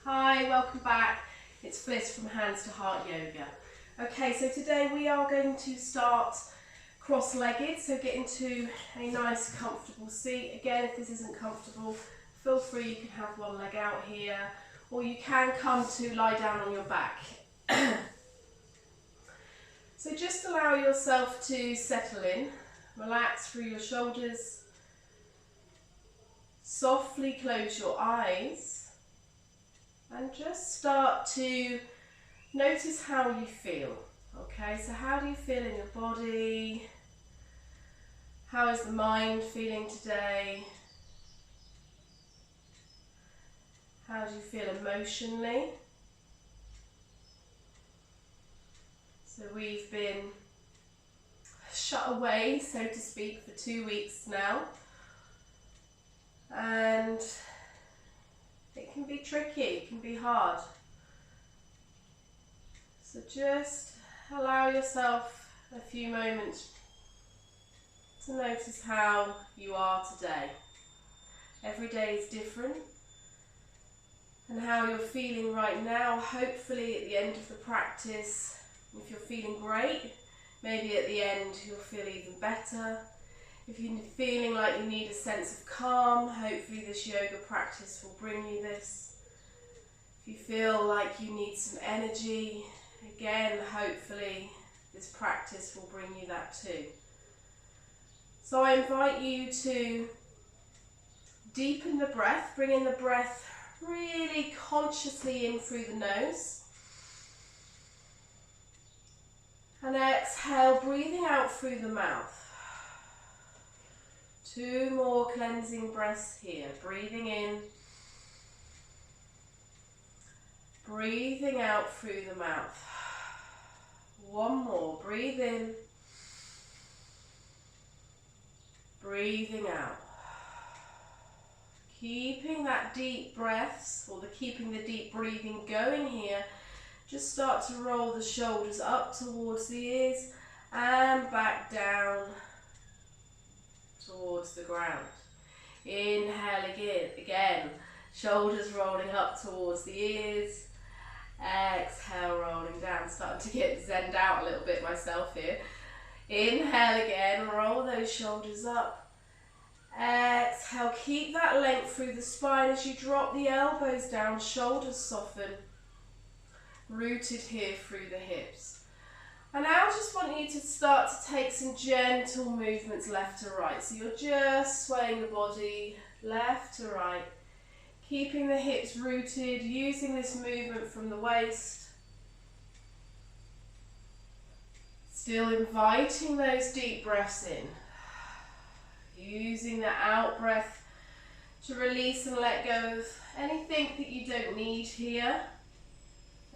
Hi, welcome back. It's Bliss from Hands to Heart Yoga. Okay, so today we are going to start cross-legged, so get into a nice comfortable seat. Again, if this isn't comfortable, feel free, you can have one leg out here, or you can come to lie down on your back. So just allow yourself to settle in, relax through your shoulders, softly close your eyes, and just start to notice how you feel. Okay, so how do you feel in your body? How is the mind feeling today? How do you feel emotionally? So we've been shut away, so to speak, for 2 weeks now, and it can be tricky, it can be hard. So just allow yourself a few moments to notice how you are today. Every day is different, and how you're feeling right now. Hopefully at the end of the practice, if you're feeling great, maybe at the end you'll feel even better. If you're feeling like you need a sense of calm, hopefully this yoga practice will bring you this. If you feel like you need some energy, again, hopefully this practice will bring you that too. So I invite you to deepen the breath, bring in the breath really consciously in through the nose. And exhale, breathing out through the mouth. 2 more cleansing breaths here. Breathing in, breathing out through the mouth. 1 more. Breathe in, breathing out. Keeping that deep breaths, or keeping the deep breathing going here. Just start to roll the shoulders up towards the ears and back down towards the ground. Inhale again, shoulders rolling up towards the ears. Exhale, rolling down. Starting to get zenned out a little bit myself here. Inhale again, roll those shoulders up. Exhale, keep that length through the spine as you drop the elbows down, shoulders soften. Rooted here through the hips. And now I just want you to start to take some gentle movements left to right. So you're just swaying the body left to right, keeping the hips rooted, using this movement from the waist. Still inviting those deep breaths in. Using the out breath to release and let go of anything that you don't need here.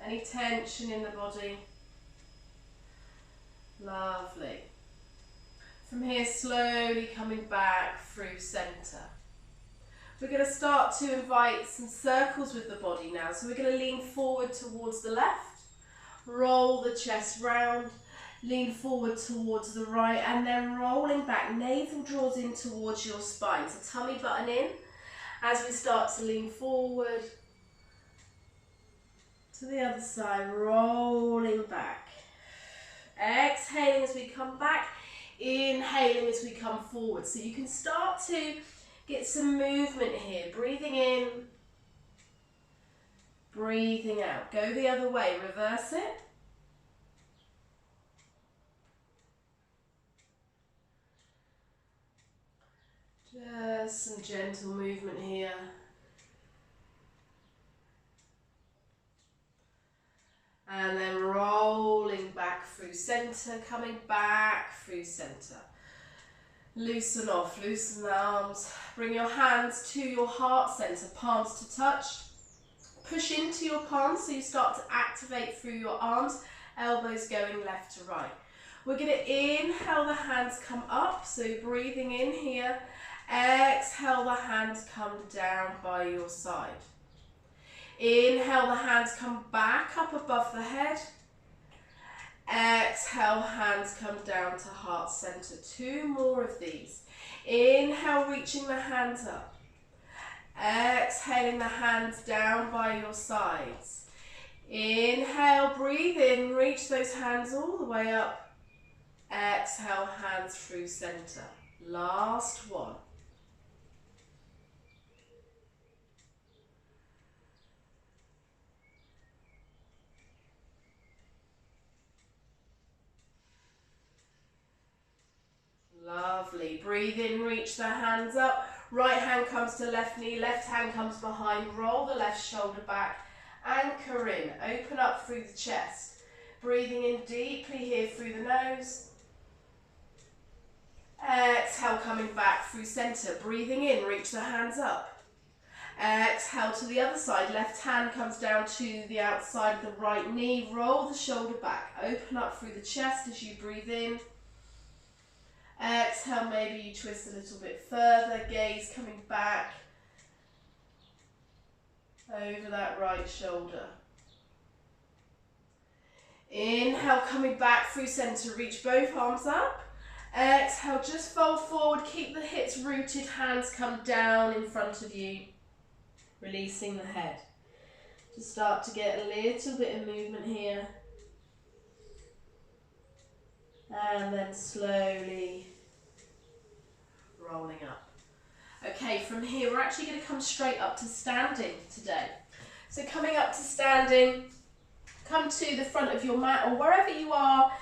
Any tension in the body. Lovely. From here, slowly coming back through center. We're going to start to invite some circles with the body now. So we're going to lean forward towards the left, roll the chest round, lean forward towards the right, and then rolling back. Navel draws in towards your spine. So tummy button in as we start to lean forward. To the other side, rolling back. Exhaling as we come back, inhaling as we come forward. So you can start to get some movement here. Breathing in, breathing out. Go the other way, reverse it. Just some gentle movement here. And then rolling back through center, coming back through center. Loosen off, loosen the arms. Bring your hands to your heart center, palms to touch. Push into your palms so you start to activate through your arms, elbows going left to right. We're going to inhale, the hands come up, so breathing in here. Exhale, the hands come down by your side. Inhale, the hands come back up above the head. Exhale, hands come down to heart center. 2 more of these. Inhale, reaching the hands up. Exhaling the hands down by your sides. Inhale, breathe in, reach those hands all the way up. Exhale, hands through center. Last one. Lovely. Breathe in, reach the hands up. Right hand comes to left knee, left hand comes behind. Roll the left shoulder back. Anchor in. Open up through the chest. Breathing in deeply here through the nose. Exhale, coming back through center. Breathing in, reach the hands up. Exhale to the other side. Left hand comes down to the outside of the right knee. Roll the shoulder back. Open up through the chest as you breathe in. Exhale, maybe you twist a little bit further, gaze coming back over that right shoulder. Inhale, coming back through center, reach both arms up. Exhale, just fold forward, keep the hips rooted, hands come down in front of you, releasing the head. Just start to get a little bit of movement here. And then slowly rolling up. Okay, from here we're actually going to come straight up to standing today. So coming up to standing, come to the front of your mat or wherever you are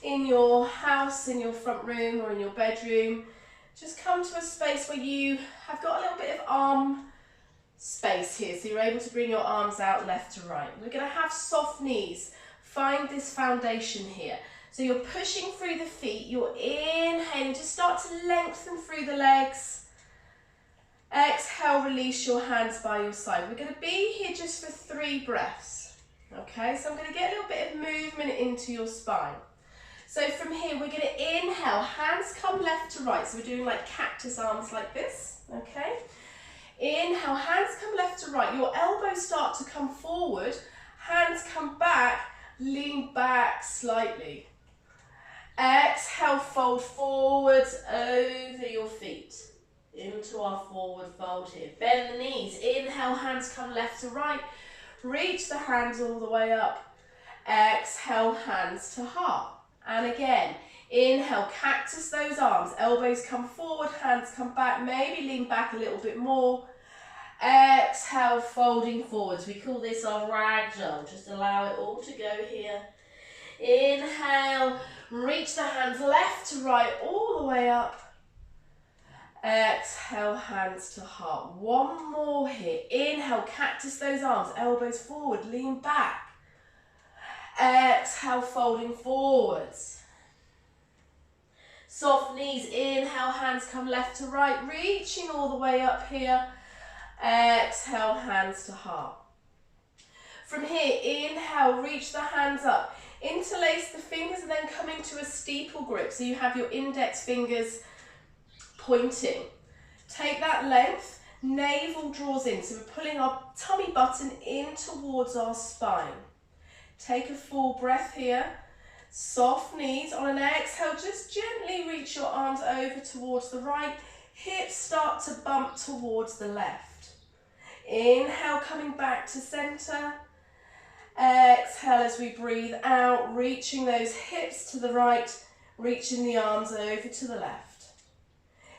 in your house, in your front room or in your bedroom. Just come to a space where you have got a little bit of arm space here, so you're able to bring your arms out left to right. We're going to have soft knees. Find this foundation here. So you're pushing through the feet, you're inhaling, just start to lengthen through the legs. Exhale, release your hands by your side. We're going to be here just for 3 breaths. Okay, so I'm going to get a little bit of movement into your spine. So from here, we're going to inhale, hands come left to right. So we're doing like cactus arms like this, okay? Inhale, hands come left to right. Your elbows start to come forward, hands come back, lean back slightly. Exhale, fold forwards over your feet into our forward fold here. Bend the knees. Inhale, hands come left to right. Reach the hands all the way up. Exhale, hands to heart. And again, inhale, cactus those arms. Elbows come forward, hands come back. Maybe lean back a little bit more. Exhale, folding forwards. We call this our ragdoll. Just allow it all to go here. Inhale, reach the hands left to right all the way up. Exhale, hands to heart. One more here. Inhale, cactus those arms, elbows forward, lean back. Exhale, folding forwards. Soft knees, inhale, hands come left to right, reaching all the way up here. Exhale, hands to heart. From here, inhale, reach the hands up. Interlace the fingers and then come into a steeple grip. So you have your index fingers pointing. Take that length, navel draws in. So we're pulling our tummy button in towards our spine. Take a full breath here. Soft knees. On an exhale, just gently reach your arms over towards the right. Hips start to bump towards the left. Inhale, coming back to center. Exhale as we breathe out, reaching those hips to the right, reaching the arms over to the left.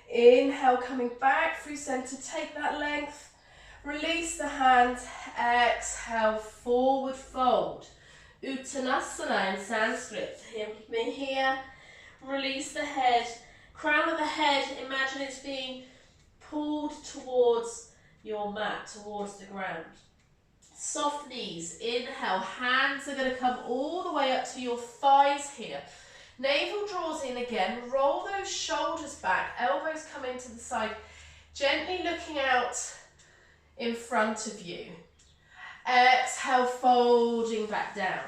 Inhale, coming back through center, take that length, release the hands, exhale, forward fold. Uttanasana in Sanskrit. Here, release the head, crown of the head, imagine it's being pulled towards your mat, towards the ground. Soft knees, inhale, hands are going to come all the way up to your thighs here. Navel draws in again, roll those shoulders back, elbows come into the side, gently looking out in front of you. Exhale, folding back down.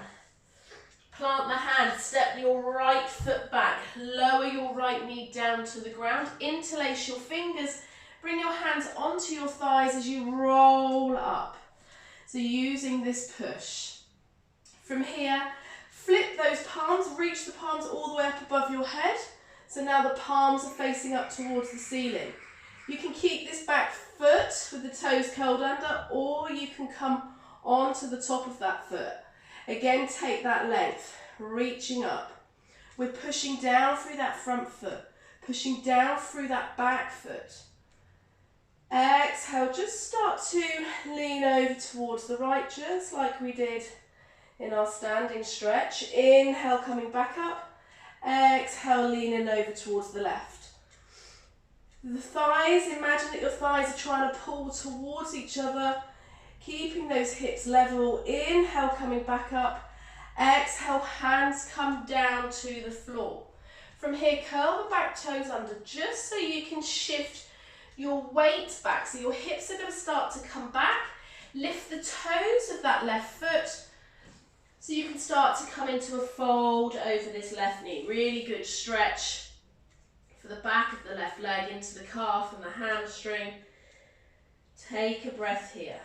Plant the hand, step your right foot back, lower your right knee down to the ground, interlace your fingers, bring your hands onto your thighs as you roll up. So using this push. From here, flip those palms, reach the palms all the way up above your head. So now the palms are facing up towards the ceiling. You can keep this back foot with the toes curled under, or you can come onto the top of that foot. Again, take that length, reaching up. We're pushing down through that front foot, pushing down through that back foot. Exhale, just start to lean over towards the right, just like we did in our standing stretch. Inhale, coming back up. Exhale, leaning over towards the left. The thighs, imagine that your thighs are trying to pull towards each other, keeping those hips level. Inhale, coming back up. Exhale, hands come down to the floor. From here, curl the back toes under, just so you can shift your weight back. So your hips are going to start to come back. Lift the toes of that left foot, so you can start to come into a fold over this left knee. Really good stretch for the back of the left leg into the calf and the hamstring. Take a breath here.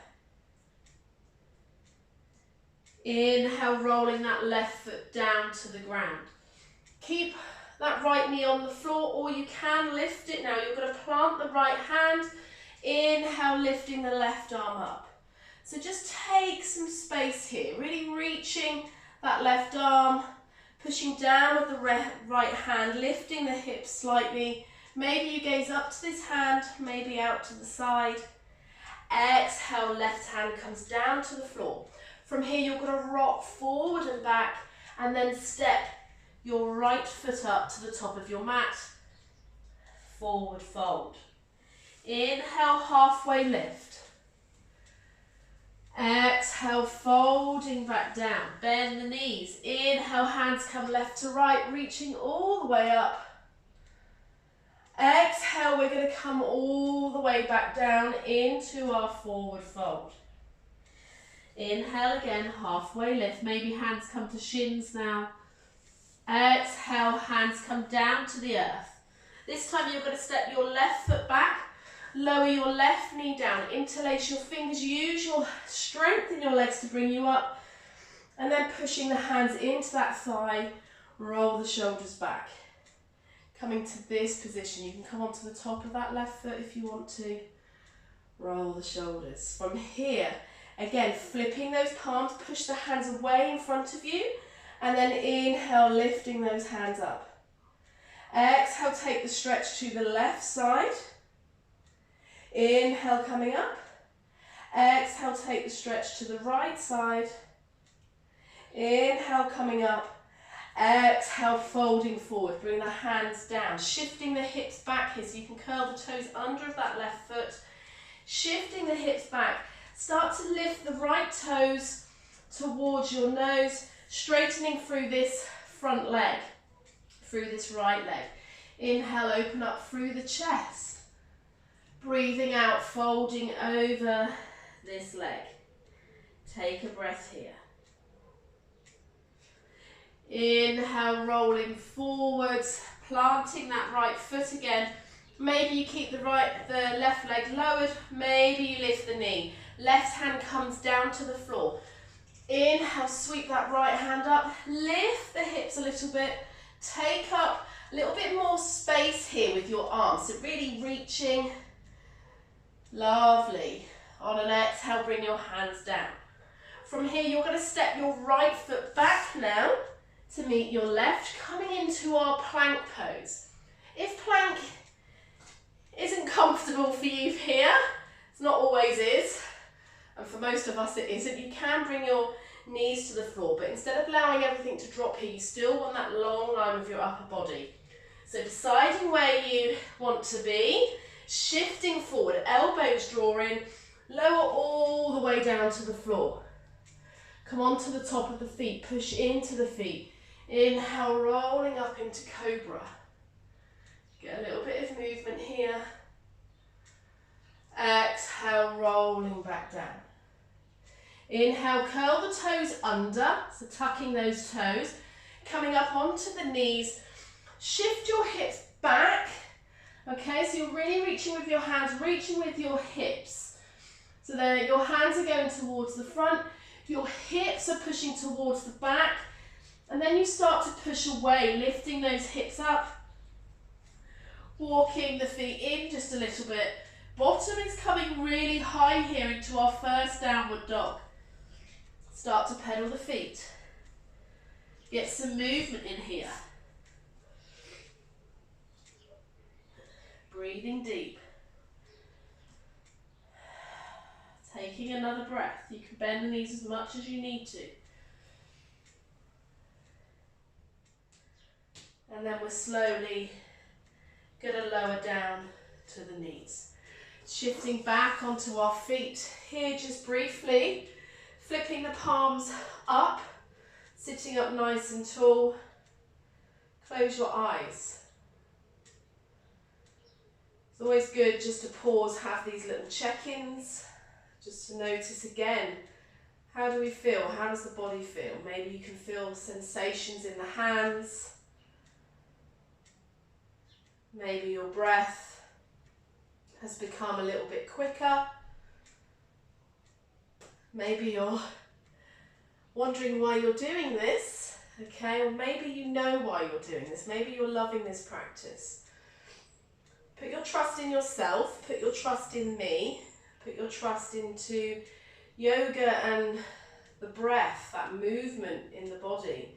Inhale, rolling that left foot down to the ground. Keep that right knee on the floor, or you can lift it now. You're going to plant the right hand. Inhale, lifting the left arm up. So just take some space here, really reaching that left arm, pushing down with the right hand, lifting the hips slightly. Maybe you gaze up to this hand, maybe out to the side. Exhale, left hand comes down to the floor. From here, you're going to rock forward and back, and then step your right foot up to the top of your mat. Forward fold. Inhale, halfway lift. Exhale, folding back down. Bend the knees. Inhale, hands come left to right, reaching all the way up. Exhale, we're going to come all the way back down into our forward fold. Inhale again, halfway lift. Maybe hands come to shins now. Exhale, hands come down to the earth. This time you're going to step your left foot back. Lower your left knee down, interlace your fingers, use your strength in your legs to bring you up, and then pushing the hands into that thigh, roll the shoulders back. Coming to this position, you can come onto the top of that left foot if you want to, roll the shoulders. From here, again, flipping those palms, push the hands away in front of you, and then inhale, lifting those hands up. Exhale, take the stretch to the left side. Inhale, coming up. Exhale, take the stretch to the right side. Inhale, coming up. Exhale, folding forward. Bring the hands down, shifting the hips back here so you can curl the toes under of that left foot. Shifting the hips back. Start to lift the right toes towards your nose, straightening through this front leg, through this right leg. Inhale, open up through the chest. Breathing out, folding over this leg. Take a breath here. Inhale, rolling forwards, planting that right foot again. Maybe you keep the left leg lowered, maybe you lift the knee. Left hand comes down to the floor. Inhale, sweep that right hand up, lift the hips a little bit, take up a little bit more space here with your arms, so really reaching. Lovely. On an exhale, bring your hands down. From here, you're going to step your right foot back now to meet your left, coming into our plank pose. If plank isn't comfortable for you here, it's not always is, and for most of us it isn't, you can bring your knees to the floor, but instead of allowing everything to drop here, you still want that long line of your upper body. So deciding where you want to be, shifting forward, elbows draw in, lower all the way down to the floor. Come onto the top of the feet, push into the feet. Inhale, rolling up into cobra. Get a little bit of movement here. Exhale, rolling back down. Inhale, curl the toes under, so tucking those toes. Coming up onto the knees, shift your hips back. Okay, so you're really reaching with your hands, reaching with your hips. So then your hands are going towards the front, your hips are pushing towards the back, and then you start to push away, lifting those hips up. Walking the feet in just a little bit. Bottom is coming really high here into our first downward dog. Start to pedal the feet. Get some movement in here. Breathing deep. Taking another breath. You can bend the knees as much as you need to. And then we're slowly going to lower down to the knees. Shifting back onto our feet. Here just briefly, flipping the palms up, sitting up nice and tall. Close your eyes. It's always good just to pause, have these little check-ins, just to notice again, how do we feel? How does the body feel? Maybe you can feel sensations in the hands. Maybe your breath has become a little bit quicker. Maybe you're wondering why you're doing this, okay? Or maybe you know why you're doing this. Maybe you're loving this practice. Put your trust in yourself, put your trust in me, put your trust into yoga and the breath, that movement in the body,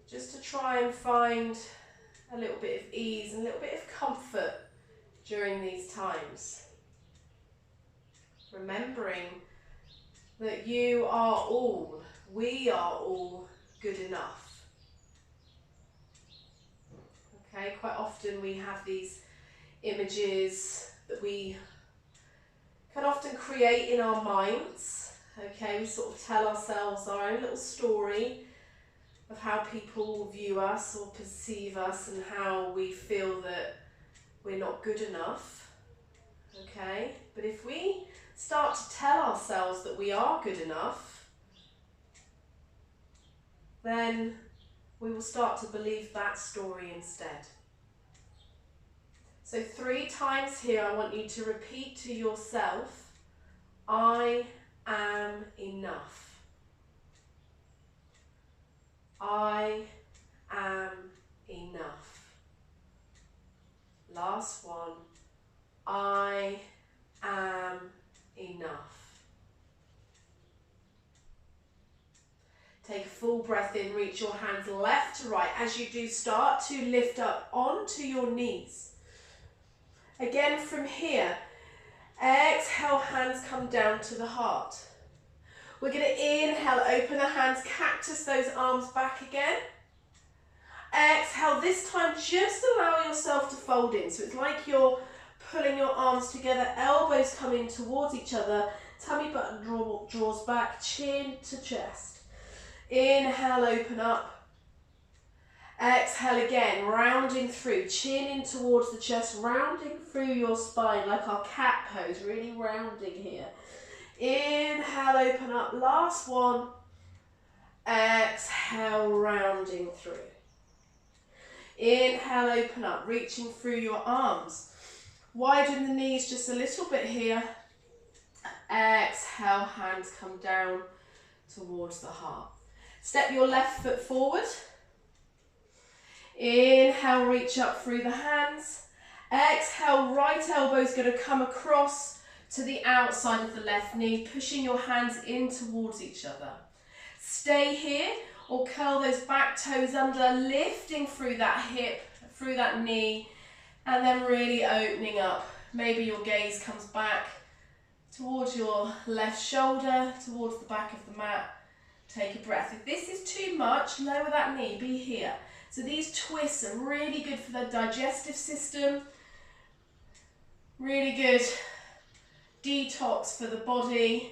just to try and find a little bit of ease and a little bit of comfort during these times. Remembering that you are all, we are all good enough. Okay, quite often we have these images that we can often create in our minds. Okay, we sort of tell ourselves our own little story of how people view us or perceive us and how we feel that we're not good enough. Okay, but if we start to tell ourselves that we are good enough, then we will start to believe that story instead. So 3 times here I want you to repeat to yourself, I am enough. I am enough. Last one. I am enough. Take a full breath in, reach your hands left to right. As you do, start to lift up onto your knees. Again from here, exhale, hands come down to the heart. We're going to inhale, open the hands, cactus those arms back again. Exhale, this time just allow yourself to fold in. So it's like you're pulling your arms together, elbows come in towards each other, tummy button draws back, chin to chest. Inhale, open up. Exhale again, rounding through, chin in towards the chest, rounding through your spine like our cat pose, really rounding here. Inhale, open up, last one. Exhale, rounding through. Inhale, open up, reaching through your arms. Widen the knees just a little bit here. Exhale, hands come down towards the heart. Step your left foot forward. Inhale, reach up through the hands. Exhale, right elbow is going to come across to the outside of the left knee, pushing your hands in towards each other. Stay here or curl those back toes under, lifting through that hip, through that knee, and then really opening up. Maybe your gaze comes back towards your left shoulder, towards the back of the mat. Take a breath. If this is too much, lower that knee, be here. So these twists are really good for the digestive system, really good detox for the body,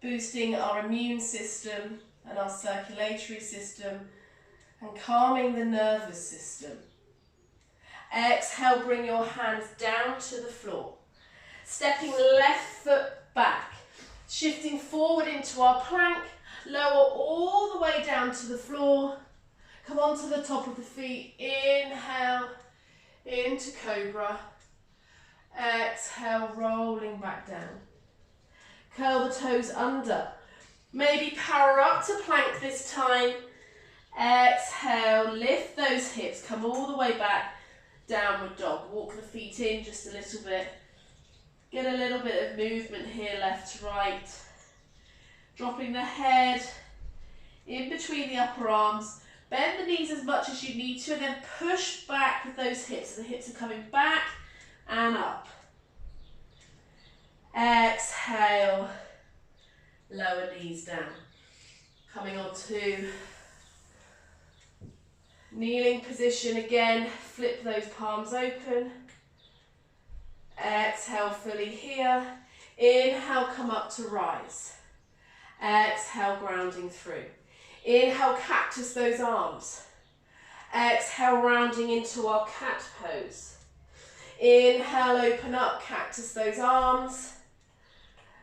boosting our immune system and our circulatory system, and calming the nervous system. Exhale, bring your hands down to the floor. Stepping left foot back, shifting forward into our plank, lower all the way down to the floor. Come onto the top of the feet, inhale into cobra. Exhale, rolling back down. Curl the toes under. Maybe power up to plank this time. Exhale, lift those hips, come all the way back. downward dog. Walk the feet in just a little bit. Get a little bit of movement here, left to right. Dropping the head in between the upper arms. Bend the knees as much as you need to, and then push back with those hips. So the hips are coming back and up. Exhale, lower knees down. Coming on to kneeling position again, flip those palms open. Exhale fully here. Inhale, come up to rise. Exhale, grounding through. Inhale, cactus those arms. Exhale, rounding into our cat pose. Inhale, open up, cactus those arms.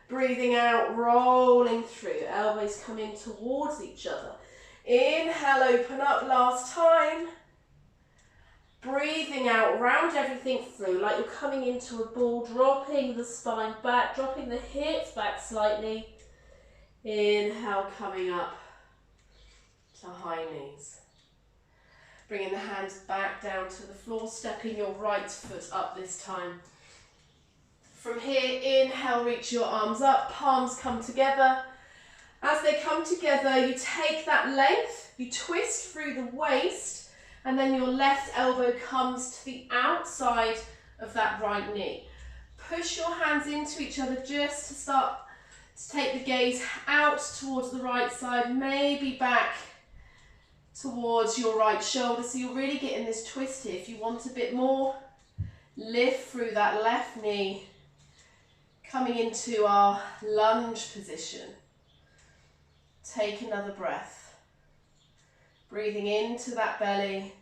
Breathing out, rolling through. Elbows come in towards each other. Inhale, open up, last time. Breathing out, round everything through like you're coming into a ball, dropping the spine back, dropping the hips back slightly. Inhale, coming up to high knees. Bringing the hands back down to the floor, stepping your right foot up this time. From here, inhale, reach your arms up, palms come together. As they come together, you take that length, you twist through the waist, and then your left elbow comes to the outside of that right knee. Push your hands into each other just to start to take the gaze out towards the right side, maybe back towards your right shoulder. So you're really getting this twist here. If you want a bit more, lift through that left knee, coming into our lunge position. Take another breath. Breathing into that belly.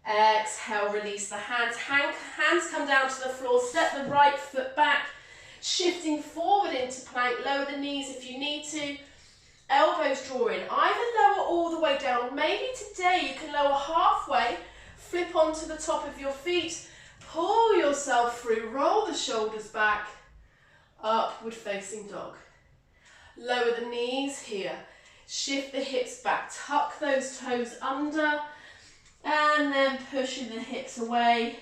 Exhale, release the hands. Hands come down to the floor. Step the right foot back. Shifting forward into plank. Lower the knees if you need to. Elbows draw in. Either lower all the way down. Maybe today you can lower halfway. Flip onto the top of your feet. Pull yourself through. Roll the shoulders back. Upward facing dog. Lower the knees here. Shift the hips back. Tuck those toes under. And then pushing the hips away.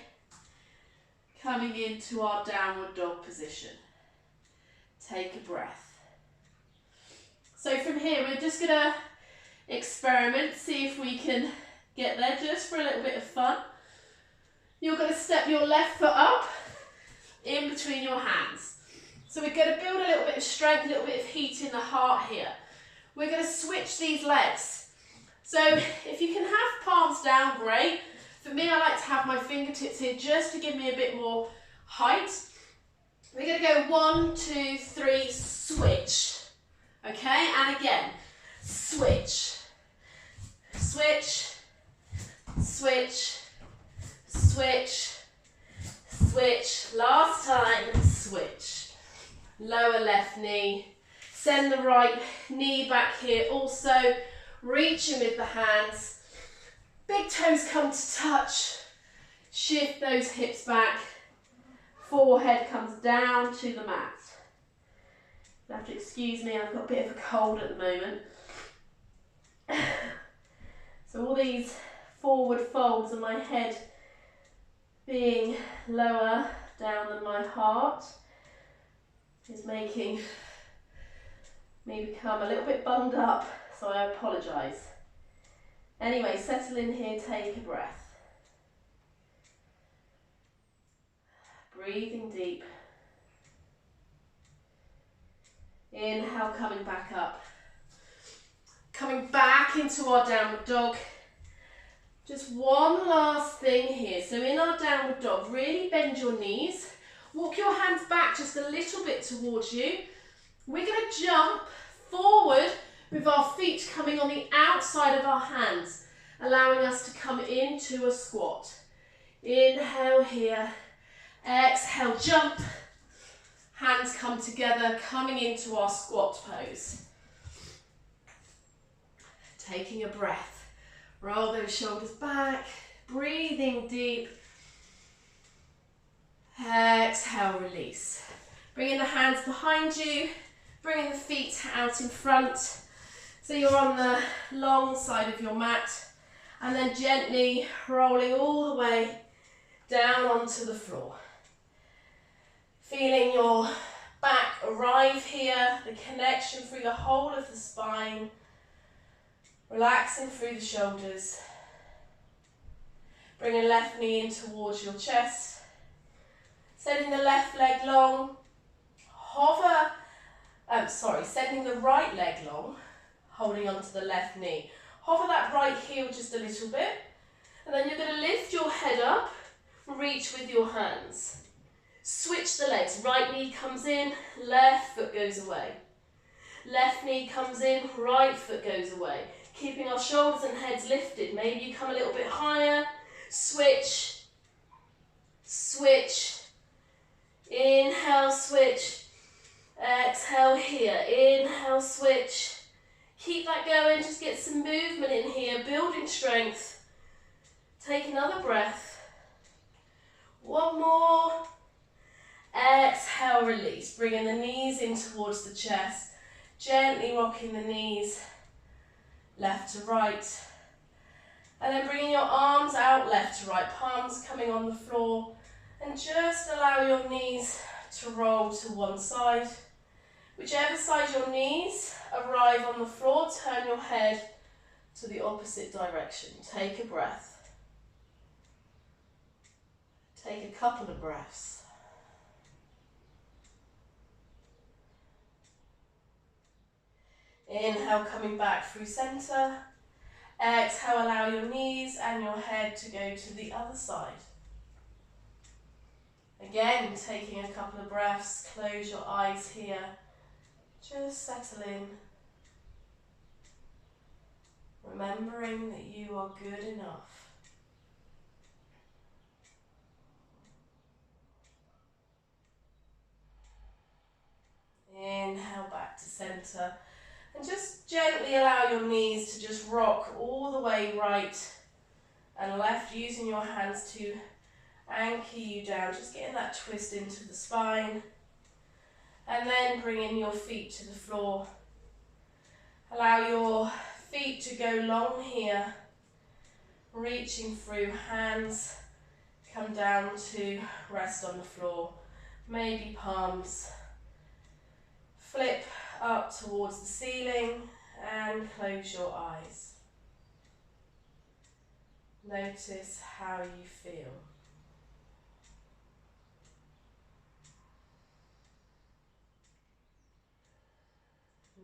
Coming into our downward dog position. Take a breath. So from here, we're just going to experiment, see if we can get there just for a little bit of fun. You're going to step your left foot up in between your hands. So we're going to build a little bit of strength, a little bit of heat in the heart here. We're going to switch these legs. So if you can have palms down, great. For me, I like to have my fingertips here just to give me a bit more height. We're going to go 1, 2, 3, switch. Okay, and again, switch, switch, switch, switch, switch. Last time, switch. Lower left knee. Send the right knee back here. Also, reaching with the hands. Big toes come to touch. Shift those hips back. Forehead comes down to the mat. You have to excuse me, I've got a bit of a cold at the moment. So all these forward folds and my head being lower down than my heart is making me become a little bit bunged up, so I apologise. Anyway, settle in here, take a breath. Breathing deep. Inhale, coming back up. Coming back into our downward dog. Just one last thing here. So in our downward dog, really bend your knees. Walk your hands back just a little bit towards you. We're going to jump forward with our feet coming on the outside of our hands, allowing us to come into a squat. Inhale here. Exhale, jump. Hands come together, coming into our squat pose. Taking a breath. Roll those shoulders back. Breathing deep. Exhale, release. Bringing the hands behind you. Bringing the feet out in front. So you're on the long side of your mat. And then gently rolling all the way down onto the floor. Feeling your back arrive here, the connection through the whole of the spine, relaxing through the shoulders. Bringing left knee in towards your chest, sending the left leg long, sending the right leg long, holding onto the left knee. Hover that right heel just a little bit, and then you're going to lift your head up, reach with your hands. Switch the legs, right knee comes in, left foot goes away. Left knee comes in, right foot goes away. Keeping our shoulders and heads lifted, maybe you come a little bit higher, switch, switch, inhale, switch, exhale here, inhale, switch. Keep that going, just get some movement in here, building strength. Take another breath. One more. Exhale, release. Bringing the knees in towards the chest. Gently rocking the knees left to right. And then bringing your arms out left to right. Palms coming on the floor. And just allow your knees to roll to one side. Whichever side your knees arrive on the floor, turn your head to the opposite direction. Take a breath. Take a couple of breaths. Inhale, coming back through center. Exhale, allow your knees and your head to go to the other side. Again, taking a couple of breaths, close your eyes here. Just settle in. Remembering that you are good enough. Inhale back to center. And just gently allow your knees to just rock all the way right and left, using your hands to anchor you down. Just getting that twist into the spine. And then bringing your feet to the floor. Allow your feet to go long here. Reaching through, hands come down to rest on the floor. Maybe palms. Flip up towards the ceiling and close your eyes. Notice how you feel.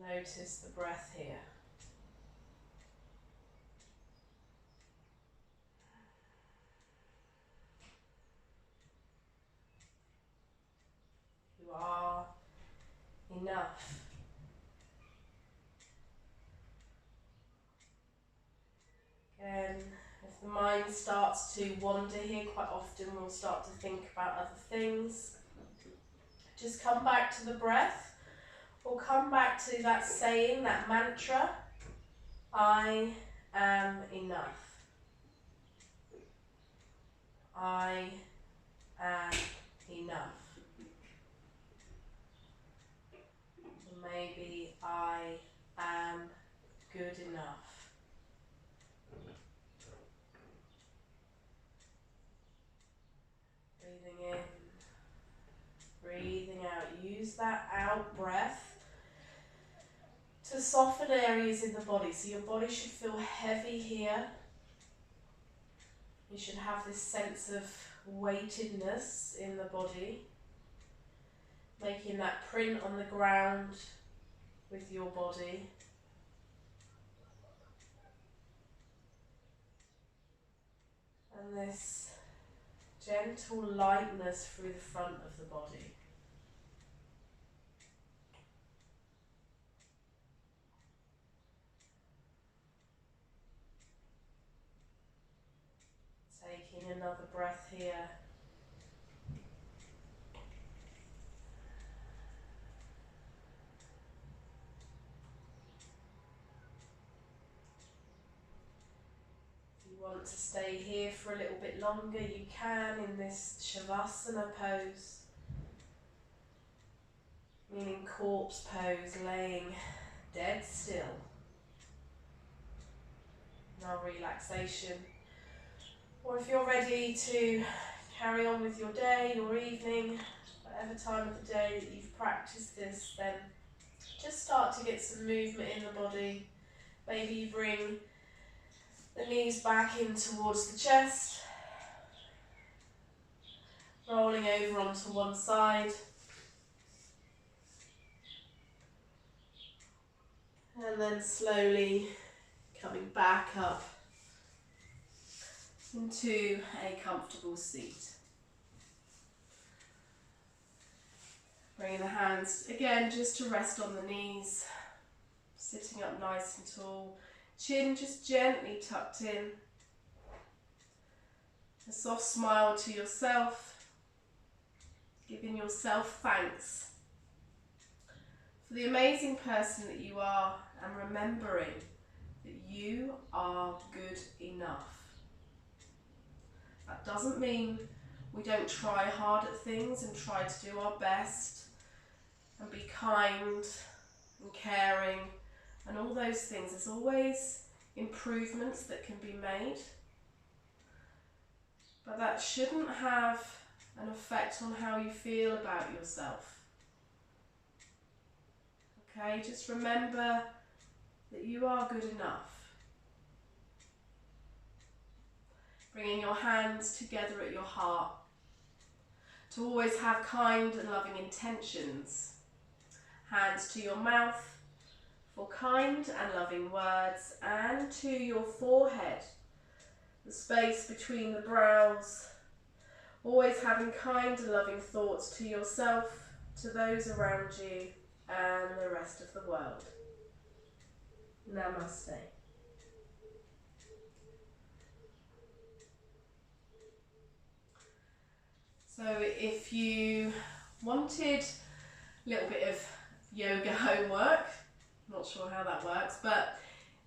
Notice the breath here. You are enough. Again, if the mind starts to wander here, quite often we'll start to think about other things. Just come back to the breath, or come back to that saying, that mantra, I am enough. I am enough. Maybe I am good enough. Breathing in, breathing out. Use that out breath to soften areas in the body. So your body should feel heavy here. You should have this sense of weightedness in the body. Making that print on the ground with your body. And this gentle lightness through the front of the body. Taking another breath here. Want to stay here for a little bit longer, you can in this Shavasana pose, meaning corpse pose, laying dead still. in our relaxation. Or if you're ready to carry on with your day, your evening, whatever time of the day that you've practiced this, then just start to get some movement in the body. Maybe you bring the knees back in towards the chest, rolling over onto one side. And then slowly coming back up into a comfortable seat. Bringing the hands again just to rest on the knees, sitting up nice and tall, chin just gently tucked in. A soft smile to yourself, giving yourself thanks for the amazing person that you are, and remembering that you are good enough. That doesn't mean we don't try hard at things and try to do our best and be kind and caring and all those things. There's always improvements that can be made, but that shouldn't have an effect on how you feel about yourself. Okay, just remember that you are good enough. Bringing your hands together at your heart, to always have kind and loving intentions. Hands to your mouth for kind and loving words, and to your forehead, the space between the brows. Always having kind and loving thoughts to yourself, to those around you, and the rest of the world. Namaste. So if you wanted a little bit of yoga homework, not sure how that works, but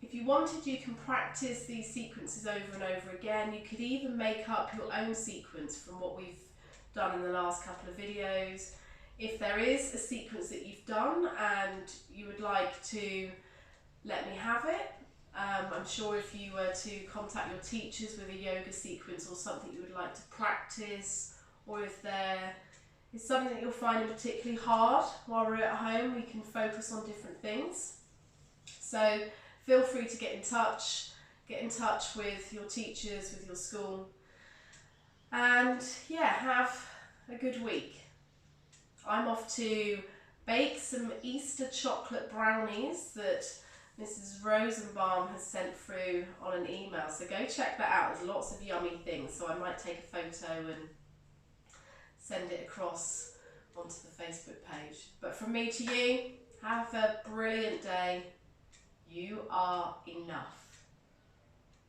if you wanted, you can practice these sequences over and over again. You could even make up your own sequence from what we've done in the last couple of videos. If there is a sequence that you've done and you would like to let me have it, I'm sure if you were to contact your teachers with a yoga sequence or something you would like to practice, or if there is something that you're finding particularly hard while we're at home, we can focus on different things. So feel free to get in touch with your teachers, with your school, and yeah, have a good week. I'm off to bake some Easter chocolate brownies that Mrs. Rosenbaum has sent through on an email, so go check that out. There's lots of yummy things, so I might take a photo and send it across onto the Facebook page. But from me to you, have a brilliant day. You are enough.